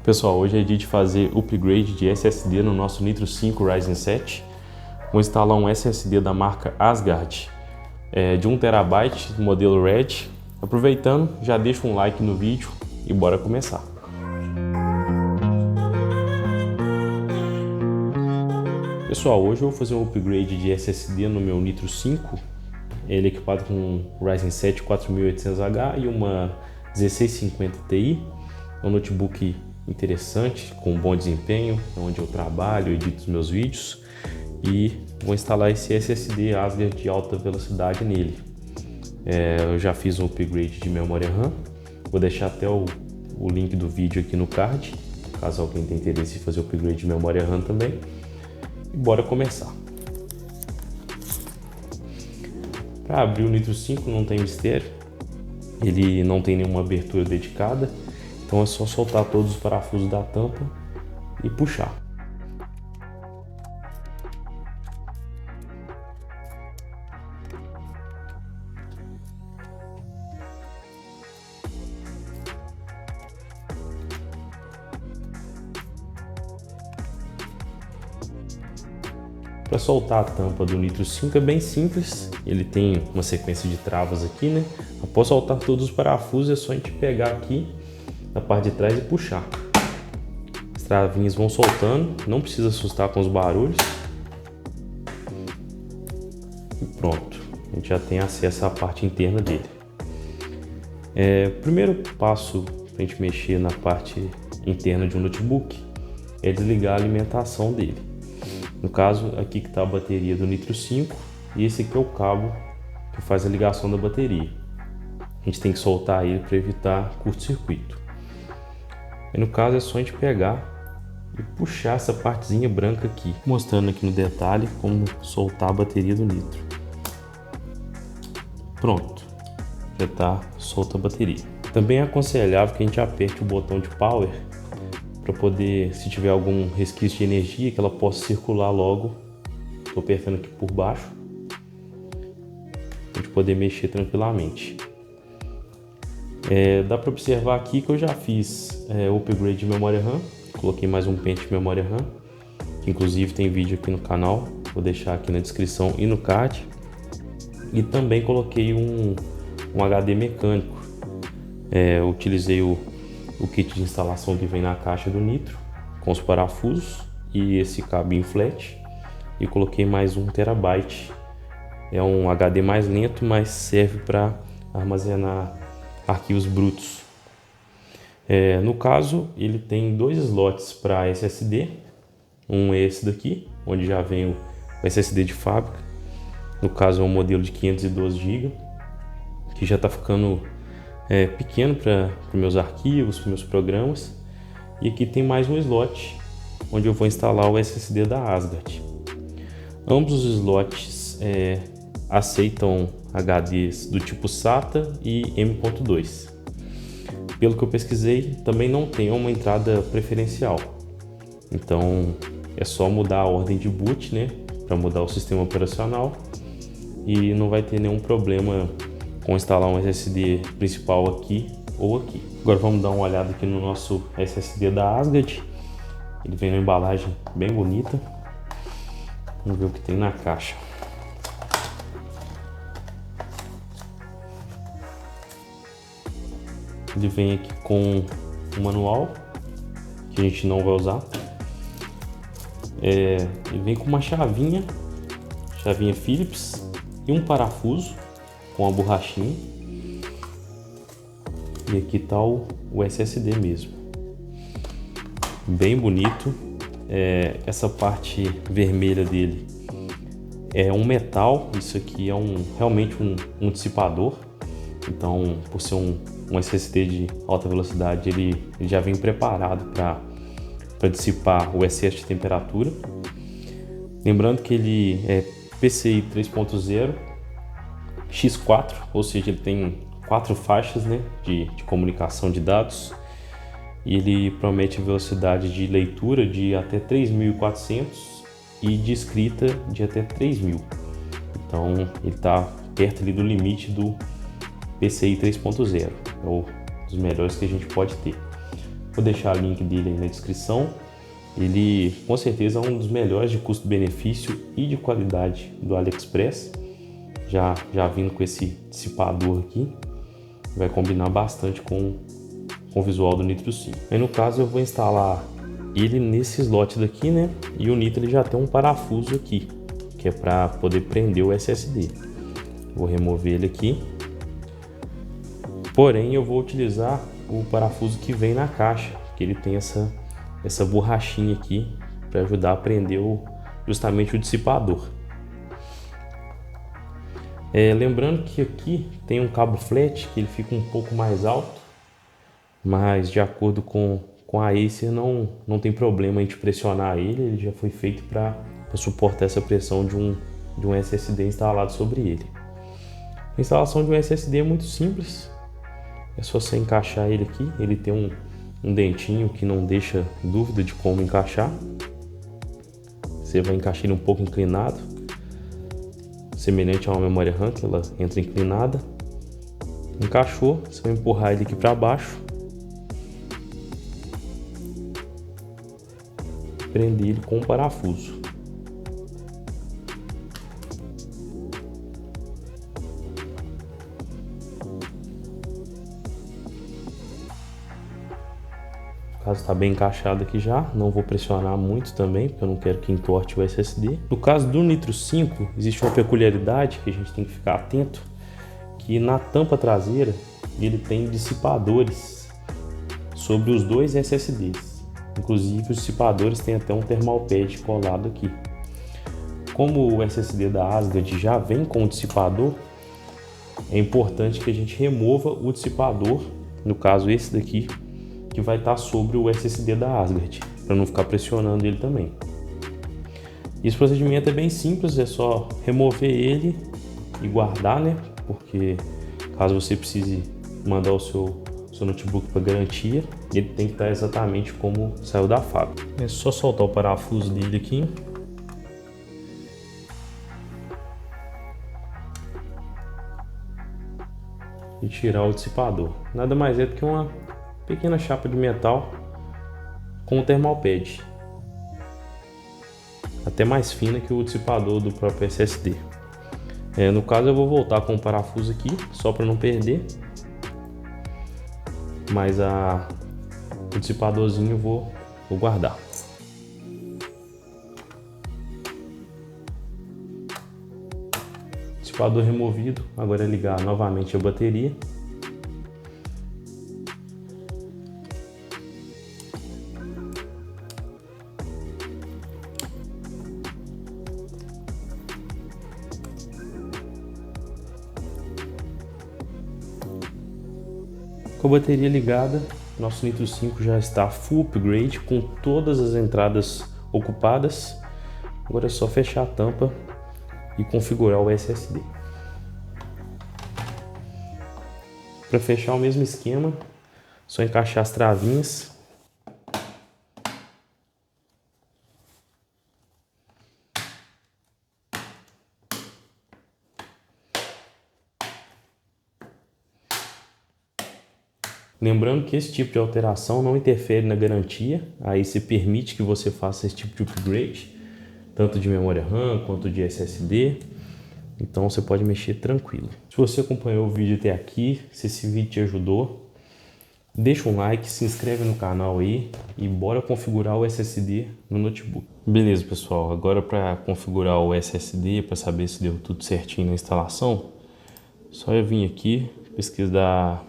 Pessoal, hoje é dia de fazer upgrade de SSD no nosso Nitro 5 Ryzen 7. Vou instalar um SSD da marca Asgard de 1 TB, modelo Red. Aproveitando, já deixa um like no vídeo e bora começar. Pessoal, hoje eu vou fazer um upgrade de SSD no meu Nitro 5. Ele é equipado com um Ryzen 7 4800H e uma 1650 Ti. É um notebook interessante, com bom desempenho, onde eu trabalho, edito os meus vídeos, e vou instalar esse SSD Asgard de alta velocidade nele. Eu já fiz um upgrade de memória RAM, vou deixar até o link do vídeo aqui no card, caso alguém tenha interesse em fazer o upgrade de memória RAM também. E bora começar. Para abrir o Nitro 5 não tem mistério, ele não tem nenhuma abertura dedicada. Então é só soltar todos os parafusos da tampa e puxar. Para soltar a tampa do Nitro 5 é bem simples, ele tem uma sequência de travas aqui, né? Após soltar todos os parafusos é só a gente pegar aqui na parte de trás e puxar. As travinhas vão soltando, não precisa assustar com os barulhos. E pronto, a gente já tem acesso à parte interna dele. O primeiro passo para a gente mexer na parte interna de um notebook é desligar a alimentação dele. No caso, aqui que está a bateria do Nitro 5 e esse aqui é o cabo que faz a ligação da bateria. A gente tem que soltar ele para evitar curto-circuito. E no caso é só a gente pegar e puxar essa partezinha branca aqui, mostrando aqui no detalhe como soltar a bateria do Nitro. Pronto, já está solta a bateria. Também é aconselhável que a gente aperte o botão de power para poder, se tiver algum resquício de energia, que ela possa circular logo. Estou apertando aqui por baixo, para a gente poder mexer tranquilamente. Dá para observar aqui que eu já fiz o upgrade de memória RAM, coloquei mais um pente de memória RAM, que inclusive tem vídeo aqui no canal, vou deixar aqui na descrição e no card. E também coloquei um HD mecânico, eu utilizei o kit de instalação que vem na caixa do Nitro, com os parafusos e esse cabinho flat, e coloquei mais 1 TB. É um HD mais lento, mas serve para armazenar arquivos brutos. No caso, ele tem dois slots para SSD. Um é esse daqui, onde já vem o SSD de fábrica. No caso é um modelo de 512 GB, que já está ficando pequeno para meus arquivos, para meus programas. E aqui tem mais um slot, onde eu vou instalar o SSD da Asgard. Ambos os slots aceitam HDs do tipo SATA e M.2. Pelo que eu pesquisei, também não tem uma entrada preferencial. Então é só mudar a ordem de boot, né, para mudar o sistema operacional, e não vai ter nenhum problema com instalar um SSD principal aqui ou aqui. Agora vamos dar uma olhada aqui no nosso SSD da Asgard. Ele vem numa embalagem bem bonita. Vamos ver o que tem na caixa. Ele vem aqui com um manual, que a gente não vai usar. Ele vem com uma chavinha Phillips e um parafuso com a borrachinha. E aqui está o SSD mesmo. Bem bonito. Essa parte vermelha dele é um metal. Isso aqui é realmente um dissipador. Então, por ser um SSD de alta velocidade, ele já vem preparado para dissipar o excesso de temperatura. Lembrando que ele é PCI 3.0 X4, ou seja, ele tem 4 faixas, né, de comunicação de dados, e ele promete velocidade de leitura de até 3.400 e de escrita de até 3.000. Então ele está perto ali do limite do PCI 3.0, é um dos melhores que a gente pode ter. Vou deixar o link dele aí na descrição. Ele com certeza é um dos melhores de custo-benefício e de qualidade do AliExpress. Já vindo com esse dissipador aqui, vai combinar bastante com o visual do Nitro 5. Aí no caso eu vou instalar ele nesse slot daqui, né? E o Nitro ele já tem um parafuso aqui, que é para poder prender o SSD. Vou remover ele aqui. Porém eu vou utilizar o parafuso que vem na caixa, que ele tem essa borrachinha aqui para ajudar a prender justamente o dissipador. Lembrando que aqui tem um cabo flat que ele fica um pouco mais alto, mas de acordo com a Acer não tem problema a gente pressionar ele já foi feito para suportar essa pressão de um SSD instalado sobre ele. A instalação de um SSD é muito simples, é só você encaixar ele aqui, ele tem um dentinho que não deixa dúvida de como encaixar. Você vai encaixar ele um pouco inclinado, semelhante a uma memória RAM, que ela entra inclinada. Encaixou, você vai empurrar ele aqui para baixo, prender ele com um parafuso. O caso está bem encaixado aqui já, não vou pressionar muito também, porque eu não quero que entorte o SSD. No caso do Nitro 5, existe uma peculiaridade que a gente tem que ficar atento, que na tampa traseira ele tem dissipadores sobre os dois SSDs. Inclusive os dissipadores têm até um thermal pad colado aqui. Como o SSD da Asgard já vem com o dissipador, é importante que a gente remova o dissipador, no caso esse daqui, que vai estar sobre o SSD da Asgard, para não ficar pressionando ele também. Esse procedimento é bem simples, é só remover ele e guardar, né? Porque caso você precise mandar o seu notebook para garantia, ele tem que estar exatamente como saiu da fábrica. É só soltar o parafuso dele aqui. E tirar o dissipador. Nada mais é do que uma pequena chapa de metal com o thermal pad, até mais fina que o dissipador do próprio SSD. No caso eu vou voltar com o parafuso aqui, só para não perder, mas o dissipadorzinho eu vou guardar. Dissipador removido, agora é ligar novamente a bateria. Com a bateria ligada, nosso Nitro 5 já está full upgrade com todas as entradas ocupadas. Agora é só fechar a tampa e configurar o SSD. Para fechar o mesmo esquema, só encaixar as travinhas. Lembrando que esse tipo de alteração não interfere na garantia, aí se permite que você faça esse tipo de upgrade, tanto de memória RAM quanto de SSD, então você pode mexer tranquilo. Se você acompanhou o vídeo até aqui, se esse vídeo te ajudou, deixa um like, se inscreve no canal aí e bora configurar o SSD no notebook. Beleza, pessoal, agora para configurar o SSD, para saber se deu tudo certinho na instalação, só eu vim aqui, pesquisar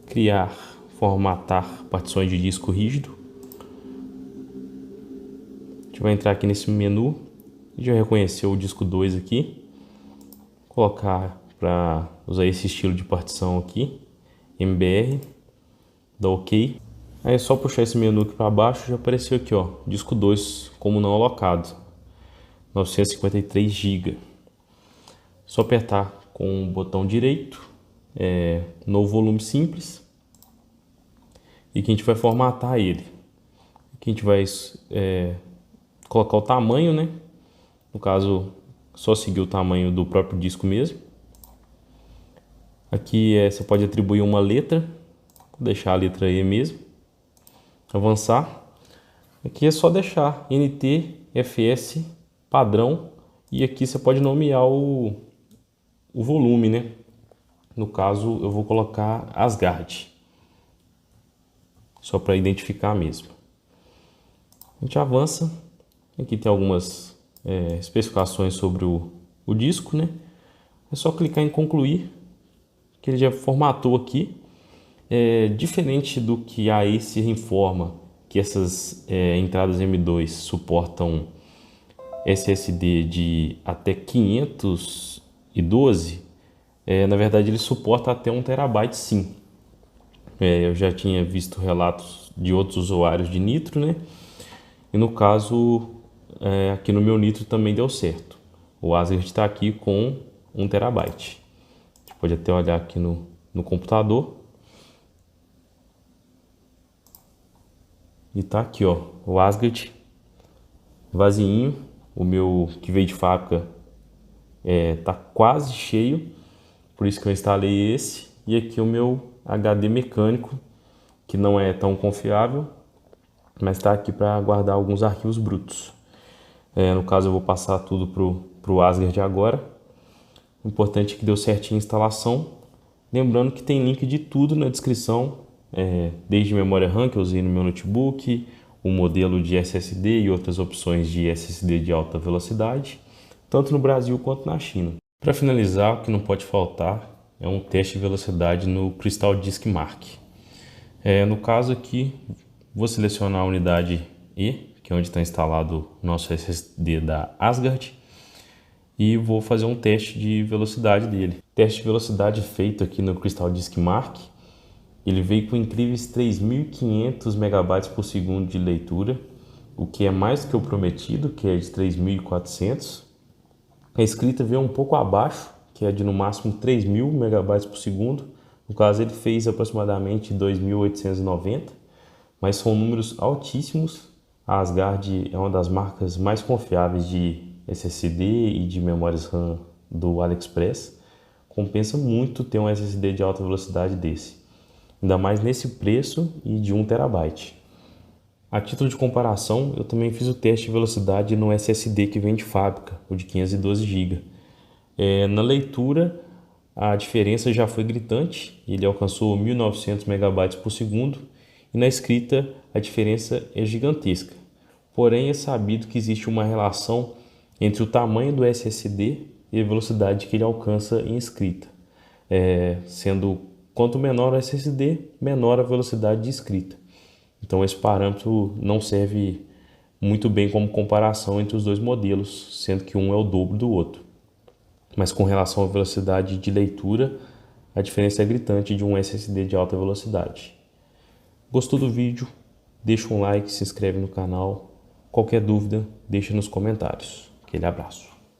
criar, formatar partições de disco rígido. A gente vai entrar aqui nesse menu e já reconheceu o disco 2 aqui. Colocar para usar esse estilo de partição aqui, MBR, dá OK. Aí é só puxar esse menu aqui para baixo, já apareceu aqui, ó, disco 2 como não alocado, 953 GB. Só apertar com o botão direito, no volume simples, e que a gente vai formatar ele. Aqui a gente vai colocar o tamanho, né? No caso, só seguir o tamanho do próprio disco mesmo. Aqui você pode atribuir uma letra, vou deixar a letra E mesmo. avançar, aqui é só deixar NTFS padrão e aqui você pode nomear o volume, né? No caso eu vou colocar Asgard, só para identificar mesmo. A gente avança, aqui tem algumas especificações sobre o disco, né? É só clicar em concluir, que ele já formatou aqui. Diferente do que a Acer informa que essas entradas M2 suportam SSD de até 512, na verdade ele suporta até 1 TB sim. Eu já tinha visto relatos de outros usuários de Nitro, né? E no caso, aqui no meu Nitro também deu certo. O Asgard está aqui com 1 TB. A gente pode até olhar aqui no computador. E tá aqui, ó, o Asgard vazinho. O meu que veio de fábrica tá quase cheio, por isso que eu instalei esse. E aqui o meu HD mecânico, que não é tão confiável, mas está aqui para guardar alguns arquivos brutos. No caso eu vou passar tudo pro Asgard agora. O importante é que deu certinho a instalação. Lembrando que tem link de tudo na descrição, desde memória RAM que eu usei no meu notebook, o modelo de SSD e outras opções de SSD de alta velocidade, tanto no Brasil quanto na China. Para finalizar, o que não pode faltar é um teste de velocidade no Crystal Disk Mark. No caso aqui, vou selecionar a unidade E, que é onde está instalado o nosso SSD da Asgard, e vou fazer um teste de velocidade dele. Teste de velocidade feito aqui no Crystal Disk Mark. Ele veio com incríveis 3.500 megabytes por segundo de leitura, o que é mais do que o prometido, que é de 3.400. A escrita veio um pouco abaixo, que é de no máximo 3.000 megabytes por segundo. No caso ele fez aproximadamente 2.890, mas são números altíssimos. A Asgard é uma das marcas mais confiáveis de SSD e de memórias RAM do AliExpress. Compensa muito ter um SSD de alta velocidade desse, ainda mais nesse preço e de 1 TB. A título de comparação, eu também fiz o teste de velocidade no SSD que vem de fábrica, o de 512 GB. Na leitura, a diferença já foi gritante, ele alcançou 1.900 megabytes por segundo, e na escrita a diferença é gigantesca. Porém, é sabido que existe uma relação entre o tamanho do SSD e a velocidade que ele alcança em escrita, sendo quanto menor o SSD, menor a velocidade de escrita. Então esse parâmetro não serve muito bem como comparação entre os dois modelos, sendo que um é o dobro do outro. Mas com relação à velocidade de leitura, a diferença é gritante de um SSD de alta velocidade. Gostou do vídeo? Deixa um like, se inscreve no canal. Qualquer dúvida, deixa nos comentários. Aquele abraço.